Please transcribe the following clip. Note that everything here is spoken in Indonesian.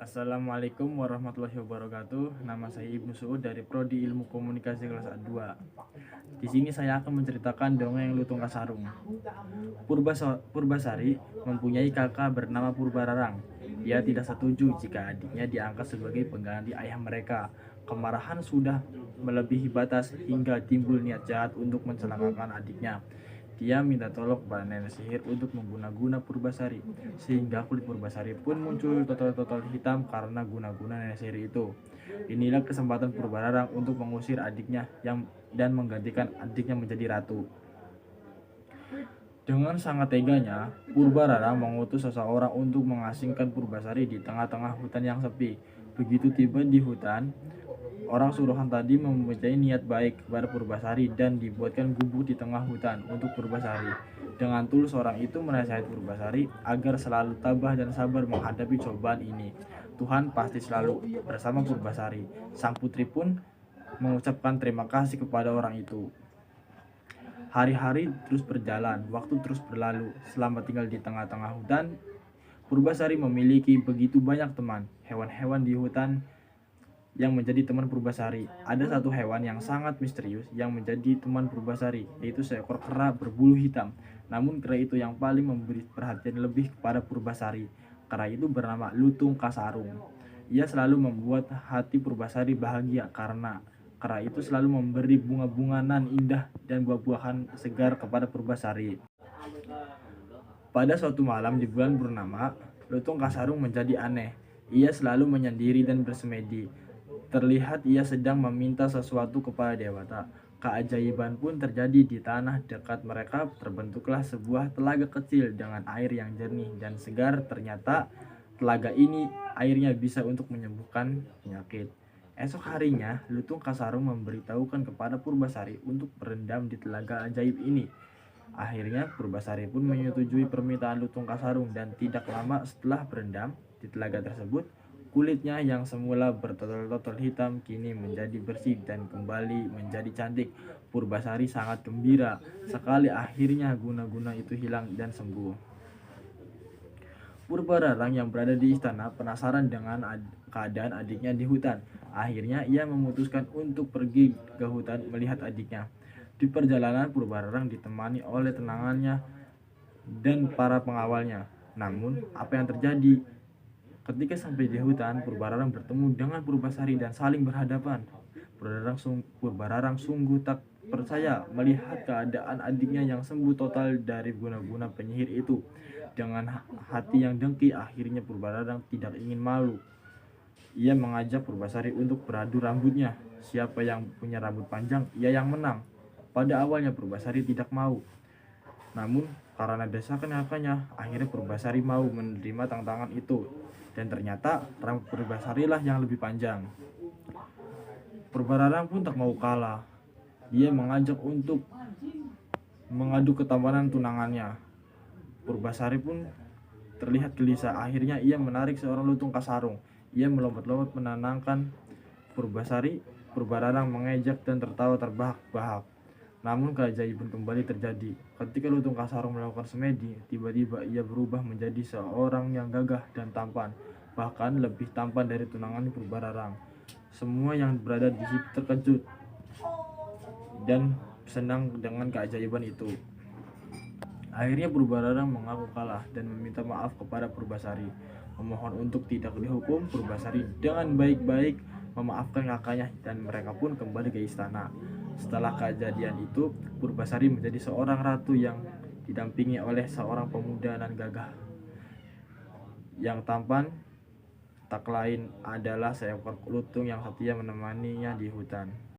Assalamualaikum warahmatullahi wabarakatuh. Nama saya Ibnu Suud dari Prodi Ilmu Komunikasi kelas A2. Di sini saya akan menceritakan dongeng Lutung Kasarung. Purbasari mempunyai kakak bernama Purbararang. Ia tidak setuju jika adiknya diangkat sebagai pengganti ayah mereka. Kemarahan sudah melebihi batas hingga timbul niat jahat untuk mencelakakan adiknya. Dia minta tolong kepada nenek sihir untuk mengguna-guna Purbasari, sehingga kulit Purbasari pun muncul total hitam karena guna-guna nenek sihir itu. Inilah kesempatan Purbararang untuk mengusir adiknya dan menggantikan adiknya menjadi ratu. Dengan sangat teganya, Purbararang mengutus seseorang untuk mengasingkan Purbasari di tengah-tengah hutan yang sepi. Begitu tiba di hutan, orang suruhan tadi mempunyai niat baik kepada Purbasari dan dibuatkan gubuk di tengah hutan untuk Purbasari. Dengan tulus orang itu menasihati Purbasari agar selalu tabah dan sabar menghadapi cobaan ini. Tuhan pasti selalu bersama Purbasari. Sang putri pun mengucapkan terima kasih kepada orang itu. Hari-hari terus berjalan, waktu terus berlalu. Selama tinggal di tengah-tengah hutan, Purbasari memiliki begitu banyak teman. Hewan-hewan di hutan yang menjadi teman Purbasari. Ada satu hewan yang sangat misterius yang menjadi teman Purbasari, yaitu seekor kera berbulu hitam. Namun kera itu yang paling memberi perhatian lebih kepada Purbasari. Kera itu bernama Lutung Kasarung. Ia selalu membuat hati Purbasari bahagia karena kera itu selalu memberi bunga-bunga nan indah dan buah-buahan segar kepada Purbasari. Pada suatu malam di bulan purnama, Lutung Kasarung menjadi aneh. Ia selalu menyendiri dan bersemedi. Terlihat ia sedang meminta sesuatu kepada dewata. Keajaiban pun terjadi di tanah dekat mereka. Terbentuklah sebuah telaga kecil dengan air yang jernih dan segar. Ternyata telaga ini airnya bisa untuk menyembuhkan penyakit. Esok harinya, Lutung Kasarung memberitahukan kepada Purbasari untuk berendam di telaga ajaib ini. Akhirnya Purbasari pun menyetujui permintaan Lutung Kasarung dan tidak lama setelah berendam di telaga tersebut, kulitnya yang semula bertotal hitam kini menjadi bersih dan kembali menjadi cantik. Purbasari sangat gembira sekali akhirnya guna-guna itu hilang dan sembuh. Purbararang yang berada di istana penasaran dengan keadaan adiknya di hutan. Akhirnya ia memutuskan untuk pergi ke hutan melihat adiknya. Di perjalanan Purbararang ditemani oleh tenangannya dan para pengawalnya. Namun apa yang terjadi? Ketika sampai di hutan, Purbararang bertemu dengan Purbasari dan saling berhadapan. Purbararang sungguh tak percaya melihat keadaan adiknya yang sembuh total dari guna-guna penyihir itu. Dengan hati yang dengki, akhirnya Purbararang tidak ingin malu. Ia mengajak Purbasari untuk beradu rambutnya. Siapa yang punya rambut panjang, ia yang menang. Pada awalnya Purbasari tidak mau. Namun karena desakan kakaknya, akhirnya Purbasari mau menerima tantangan itu. Dan ternyata rambut Purbasari lah yang lebih panjang. Purbararang pun tak mau kalah. Dia mengajak untuk mengadu ketampanan tunangannya. Purbasari pun terlihat gelisah. Akhirnya ia menarik seorang Lutung Kasarung. Ia melompat-lompat menenangkan Purbasari. Purbararang mengejek dan tertawa terbahak-bahak. Namun keajaiban kembali terjadi. Ketika Lutung Kasarung melakukan semedi, tiba-tiba ia berubah menjadi seorang yang gagah dan tampan, bahkan lebih tampan dari tunangan Purbararang. Semua yang berada di situ terkejut dan senang dengan keajaiban itu. Akhirnya Purbararang mengaku kalah dan meminta maaf kepada Purbasari. Memohon untuk tidak dihukum, Purbasari dengan baik-baik memaafkan kakaknya dan mereka pun kembali ke istana. Setelah kejadian itu, Purbasari menjadi seorang ratu yang didampingi oleh seorang pemuda nan gagah yang tampan. Tak lain adalah seekor lutung yang setia menemaninya di hutan.